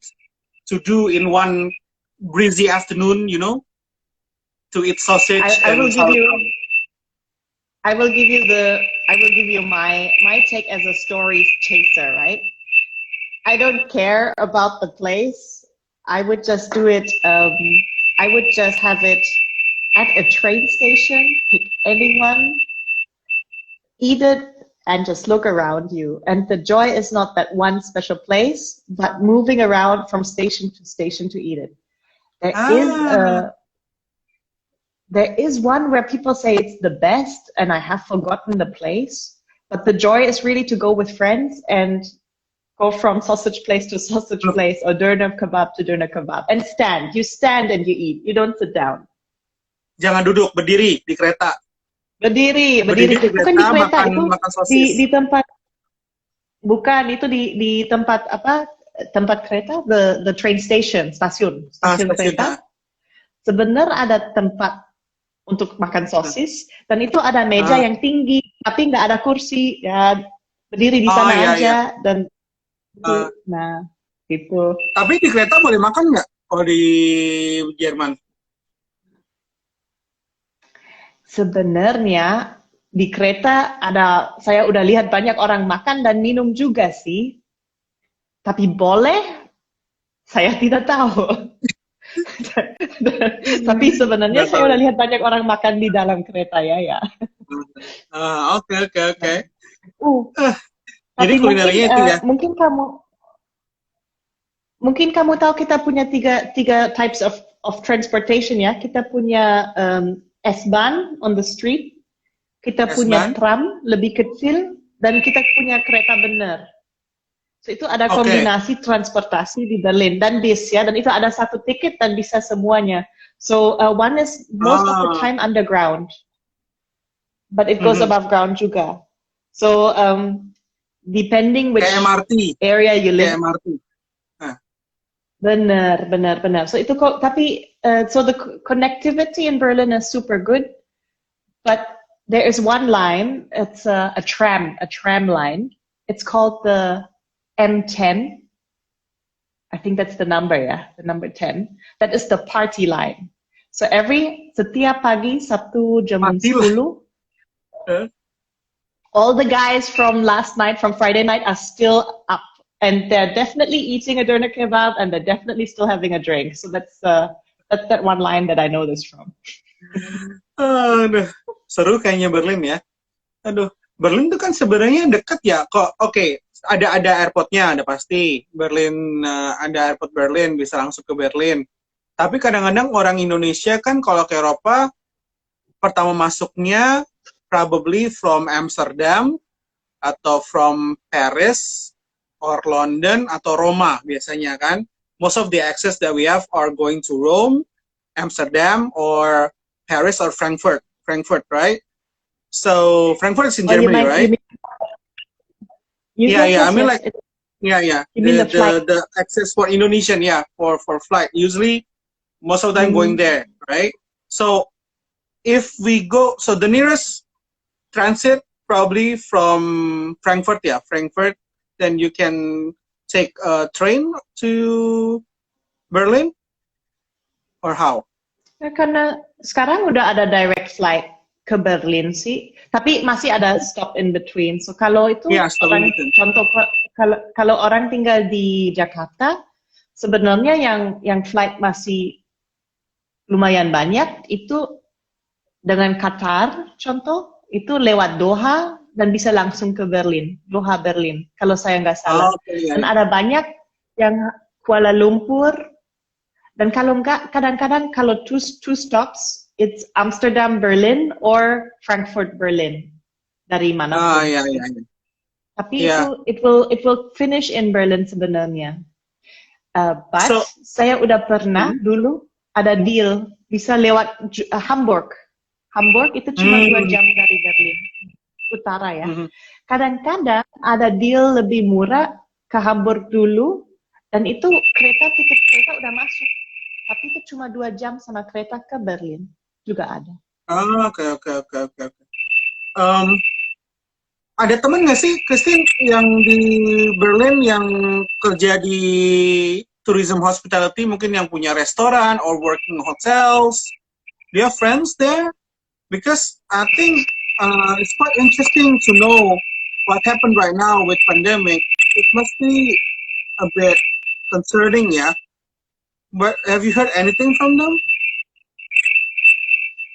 to do in one breezy afternoon, you know, to eat sausage I will and give sauerkraut. I will give you my take as a story chaser, right? I don't care about the place. I would just do it. I would just have it at a train station. Pick anyone, eat it, and just look around you. And the joy is not that one special place, but moving around from station to station to eat it. There is one where people say it's the best, and I have forgotten the place. But the joy is really to go with friends and go from sausage place to sausage place, or doner kebab to doner kebab, and stand. You stand and you eat. You don't sit down. Jangan duduk, berdiri di kereta. Berdiri. Di kereta, Bukan di kereta, makan sosis. di tempat. Bukan, itu di tempat apa? Tempat kereta, the train station, stasiun kereta. Sebenarnya ada tempat untuk makan sosis, dan itu ada meja yang tinggi, tapi nggak ada kursi, ya berdiri di sana aja, dan nah gitu. Tapi di kereta boleh makan nggak kalau di Jerman? Sebenarnya di kereta saya udah lihat banyak orang makan dan minum juga sih, tapi boleh? Saya tidak tahu. Tapi sebenarnya saya udah lihat banyak orang makan di dalam kereta ya. Oke. Tapi Jadi kulinernya itu ya. Mungkin kamu tahu kita punya tiga types of transportation ya. Kita punya S-Bahn on the street, kita punya tram lebih kecil, dan kita punya kereta bener. So, itu ada kombinasi transportasi di Berlin dan bis ya, dan itu ada satu tiket dan bisa semuanya. So one is most of the time underground, but it goes above ground juga. So depending which area you live. MRT. Benar. So itu tapi so the connectivity in Berlin is super good, but there is one line. It's a tram line. It's called the M10. I think that's the number, yeah, the number 10. That is the party line. So setiap pagi Sabtu jam Mati lah. 10, all the guys from last night, from Friday night, are still up. And they're definitely eating a doner kebab, and they're definitely still having a drink. So that's that one line that I know this from. Aduh, seru kayaknya Berlin ya. Aduh, Berlin tuh kan sebenarnya deket ya. Kok oke, ada airportnya, ada pasti. Berlin ada airport Berlin, bisa langsung ke Berlin. Tapi kadang-kadang orang Indonesia kan kalau ke Eropa pertama masuknya probably from Amsterdam atau from Paris or London atau Roma biasanya kan. Most of the access that we have are going to Rome, Amsterdam, or Paris or Frankfurt, right? So Frankfurt is in Germany, right? Yeah. I mean, like, yeah. The access for Indonesian, yeah, for flight. Usually, most of the time going there, right? So if we go, so the nearest transit probably from Frankfurt, yeah, Frankfurt. Then you can take a train to Berlin, or how? Ya, karena sekarang udah ada direct flight ke Berlin sih, tapi masih ada stop in between. So kalau itu contoh kalau orang tinggal di Jakarta, sebenarnya yang flight masih lumayan banyak itu dengan Qatar, contoh itu lewat Doha dan bisa langsung ke Berlin, Doha Berlin, kalau saya nggak salah. Dan ada banyak yang Kuala Lumpur, dan kalau nggak, kadang-kadang kalau two stops, it's Amsterdam Berlin or Frankfurt Berlin, dari mana pun. Tapi it will finish in Berlin sebenarnya. But saya udah pernah dulu ada deal bisa lewat Hamburg. Hamburg itu cuma 2 jam dari Berlin utara ya. Kadang-kadang ada deal lebih murah ke Hamburg dulu, dan itu tiket kereta udah masuk. Tapi itu cuma 2 jam sama kereta ke Berlin juga ada. Oke. Ada temen nggak sih, Christine, yang di Berlin yang kerja di tourism hospitality, mungkin yang punya restoran or working hotels? Do you have friends there? Because I think it's quite interesting to know what happened right now with pandemic. It must be a bit concerning, yeah. But have you heard anything from them?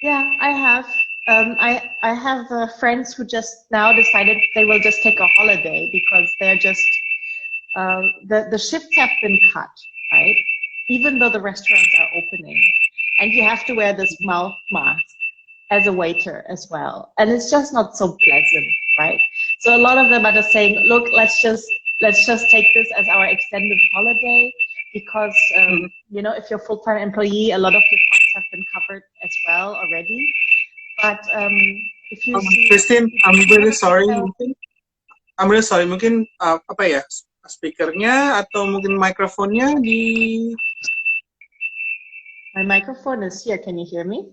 Yeah, I have. I have friends who just now decided they will just take a holiday because they're just the shifts have been cut, right? Even though the restaurants are opening, and you have to wear this mouth mask as a waiter as well, and it's just not so pleasant, right? So a lot of them are just saying, look, let's just take this as our extended holiday, because you know, if you're a full-time employee, a lot of your costs have been covered as well already. But if you see, Christine, I'm really sorry. Mungkin apa ya, speakernya atau mungkin mikrofonnya di. My microphone is here. Can you hear me?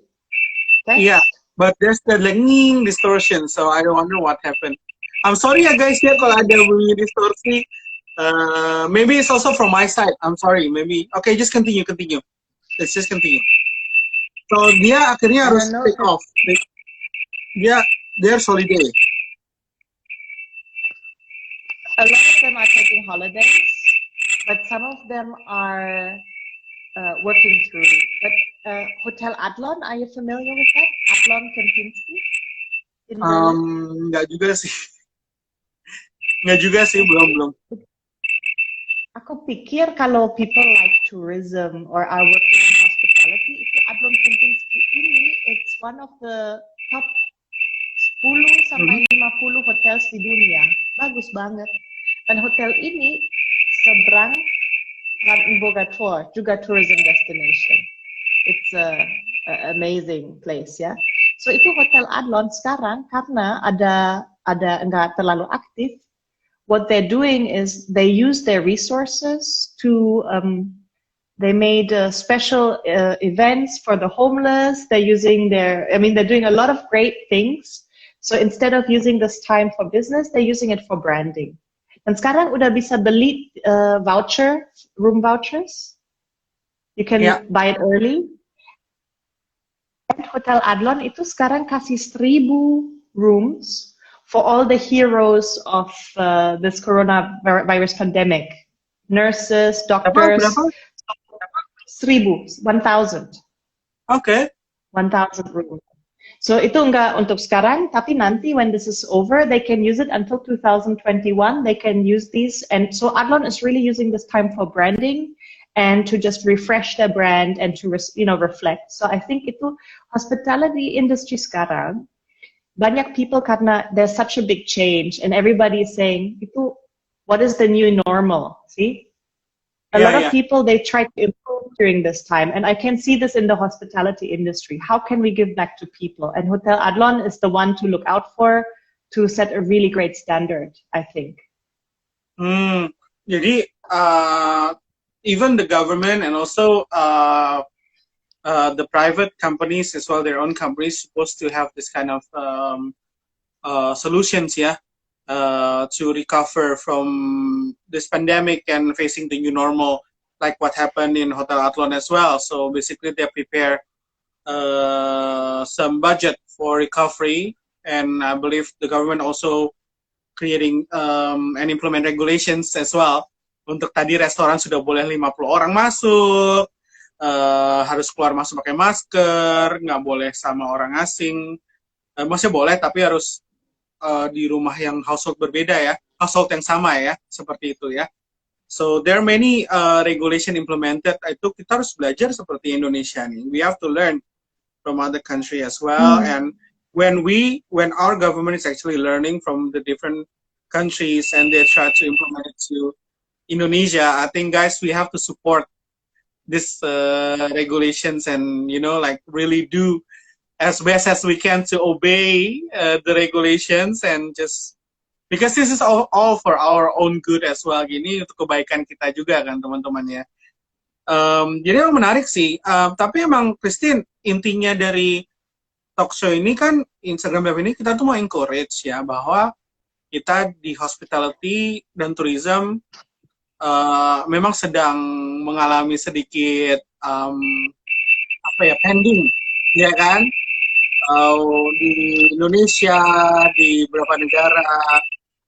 Yeah, but there's the lenging distortion, so I don't know what happened. I'm sorry ya guys ya kalau ada bunyi distorsi. Maybe it's also from my side. I'm sorry. Maybe. Okay, just continue. Let's just continue. So dia akhirnya harus take off. They're holiday. A lot of them are taking holidays, but some of them are working through. But Hotel Adlon, are you familiar with that? Adlon Kempinski? Nggak juga sih, belum. Aku pikir kalau people like tourism or are working in hospitality, itu Adlon Kempinski ini, it's one of the top 10 sampai 50 hotels di dunia. Bagus banget. Dan hotel ini seberang Brandenburger juga tourism destination. It's a amazing place ya. So itu Hotel Adlon sekarang karena ada enggak terlalu aktif. What they're doing is they use their resources to they made special events for the homeless. They're using they're doing a lot of great things. So instead of using this time for business, they're using it for branding. Dan sekarang udah bisa beli room vouchers. You Ya. can buy it early. And Hotel Adlon itu sekarang kasih 1,000 rooms for all the heroes of this coronavirus pandemic. Nurses, doctors, Berapa? 1,000 Oke. 1,000 rooms. So itu enggak untuk sekarang, tapi nanti when this is over, they can use it until 2021. They can use these, and so Adlon is really using this time for branding and to just refresh their brand and to reflect. So I think itu hospitality industry sekarang banyak people karena there's such a big change and everybody is saying itu what is the new normal? See? A lot of people, they try to improve during this time. And I can see this in the hospitality industry. How can we give back to people? And Hotel Adlon is the one to look out for to set a really great standard, I think. Jadi, even the government and also the private companies as well, their own companies, supposed to have this kind of solutions, to recover from this pandemic and facing the new normal, like what happened in Hotel Adlon as well. So basically, they prepare some budget for recovery, and I believe the government also creating and implement regulations as well. Untuk tadi restoran sudah boleh 50 orang masuk, harus keluar masuk pakai masker, nggak boleh sama orang asing. Maksudnya boleh, tapi harus di rumah yang household berbeda ya, household yang sama ya, seperti itu ya. So there are many regulation implemented. Itu kita harus belajar seperti Indonesia nih. We have to learn from other country as well. And when our government is actually learning from the different countries and they try to implement it to Indonesia, I think guys we have to support this regulations and like really do as best as we can to obey the regulations and just because this is all for our own good as well, gini untuk kebaikan kita juga kan teman-teman ya. Jadi emang menarik sih, tapi emang Christine, intinya dari talk show ini kan Instagram Live ini kita tuh mau encourage ya bahwa kita di hospitality dan tourism memang sedang mengalami sedikit pending ya kan. Di Indonesia, di beberapa negara.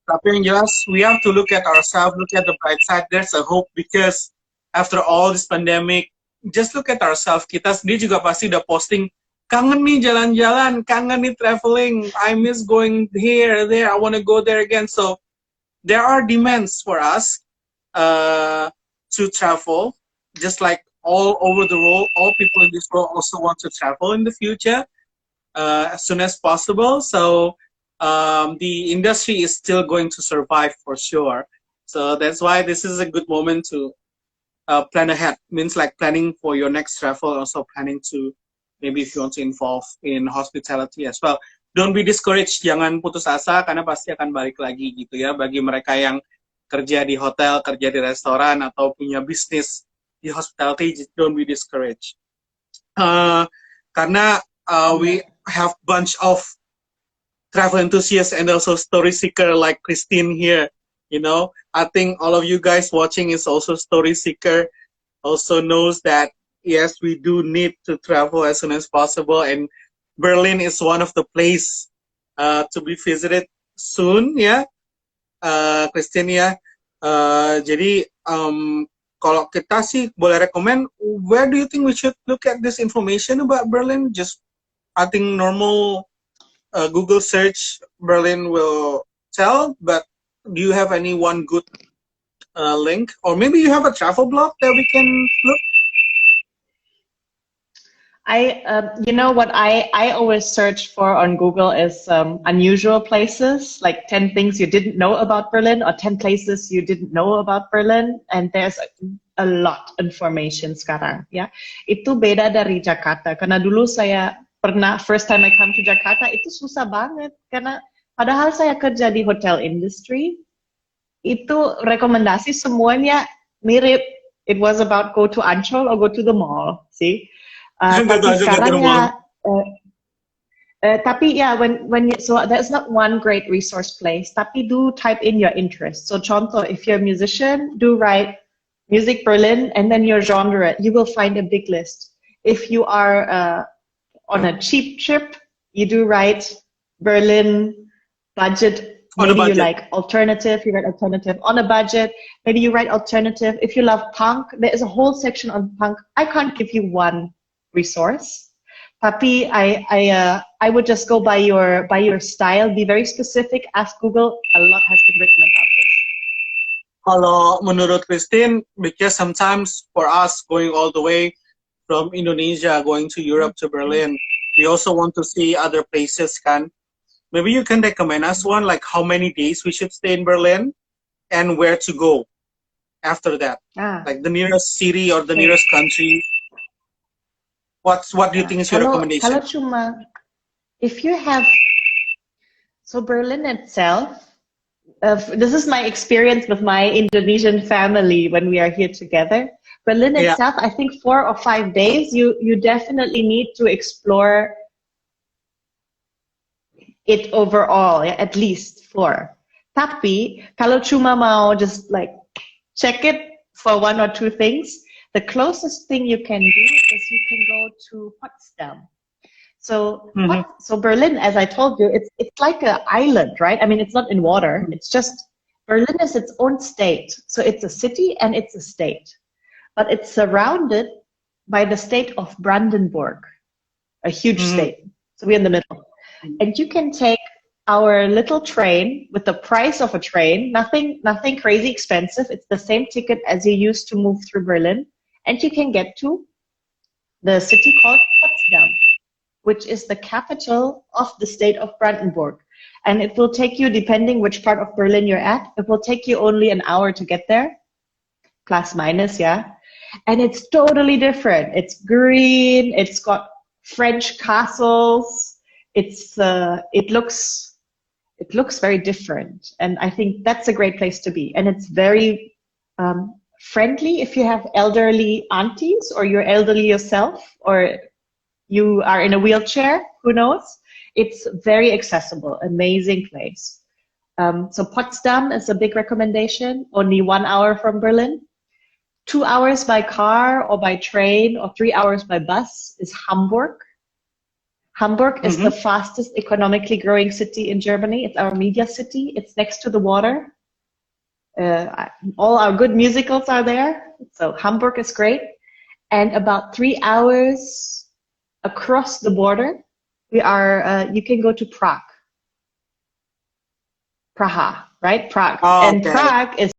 Tapi yang jelas, we have to look at ourselves, look at the bright side. There's a hope because after all this pandemic, just look at ourselves. Kita sendiri juga pasti udah posting, kangen nih jalan-jalan, kangen nih traveling, I miss going here, there, I want to go there again. So there are demands for us to travel, just like all over the world, all people in this world also want to travel in the future. As soon as possible, so the industry is still going to survive for sure. So that's why this is a good moment to plan ahead. Means like planning for your next travel, also planning to maybe if you want to involve in hospitality as well. Don't be discouraged, jangan putus asa karena pasti akan balik lagi gitu ya. Bagi mereka yang kerja di hotel, kerja di restoran atau punya bisnis di hospitality, don't be discouraged. Karena we have bunch of travel enthusiasts and also story seeker like Christine here. I think all of you guys watching is also story seeker, also knows that yes, we do need to travel as soon as possible, and Berlin is one of the place to be visited soon ya, Christine ya. Jadi kalau kita sih boleh recommend, where do you think we should look at this information about Berlin? Just I think normal Google search Berlin will tell, but do you have any one good link? Or maybe you have a travel blog that we can look? What I always search for on Google is unusual places, like 10 things you didn't know about Berlin or 10 places you didn't know about Berlin. And there's a lot information sekarang. Ya, itu beda dari Jakarta. Karena dulu saya pernah first time I come to Jakarta itu susah banget karena padahal saya kerja di hotel industry, itu rekomendasi semuanya mirip. It was about go to Ancol or go to the mall, see. Tapi sekarang ya Tapi yeah, so there's not one great resource place. Tapi do type in your interest. So contoh, if you're a musician, do write music Berlin and then your genre. You will find a big list. If you are on a cheap trip, you do write Berlin budget. On a Maybe you budget. like alternative. You write alternative on a budget. Maybe you write alternative. If you love punk, there is a whole section on punk. I can't give you one resource. Tapi I would just go by your style. Be very specific. Ask Google. A lot has been written about this. Kalau menurut Christine, because sometimes for us going all the way from Indonesia, going to Europe to Berlin, we also want to see other places, kan? Maybe you can recommend us one, like how many days we should stay in Berlin and where to go after that. Like the nearest city or the nearest country. What do you think is your recommendation? Kalau cuma, if you have, so Berlin itself, this is my experience with my Indonesian family when we are here together. Berlin itself, I think 4 or 5 days, you definitely need to explore it overall, at least 4. Tapi, kalau cuma mau just like check it for 1 or 2 things, the closest thing you can do is you can go to Potsdam. So, so Berlin, as I told you, it's like an island, right? I mean, it's not in water. It's just, Berlin is its own state. So it's a city and it's a state. But it's surrounded by the state of Brandenburg, a huge state. So we're in the middle. And you can take our little train with the price of a train, nothing crazy expensive. It's the same ticket as you use to move through Berlin. And you can get to the city called Potsdam, which is the capital of the state of Brandenburg. And it will take you, depending which part of Berlin you're at, it will take you only an hour to get there, plus minus, yeah. And it's totally different. It's green, it's got French castles, it looks very different. And I think that's a great place to be. And it's very friendly if you have elderly aunties or you're elderly yourself or you are in a wheelchair, who knows? It's very accessible, amazing place. So Potsdam is a big recommendation, only 1 hour from Berlin. 2 hours by car or by train or 3 hours by bus is Hamburg. Hamburg is the fastest economically growing city in Germany. It's our media city. It's next to the water. All our good musicals are there. So Hamburg is great. And about 3 hours across the border, you can go to Prague. Praha, right? Prague. And Prague is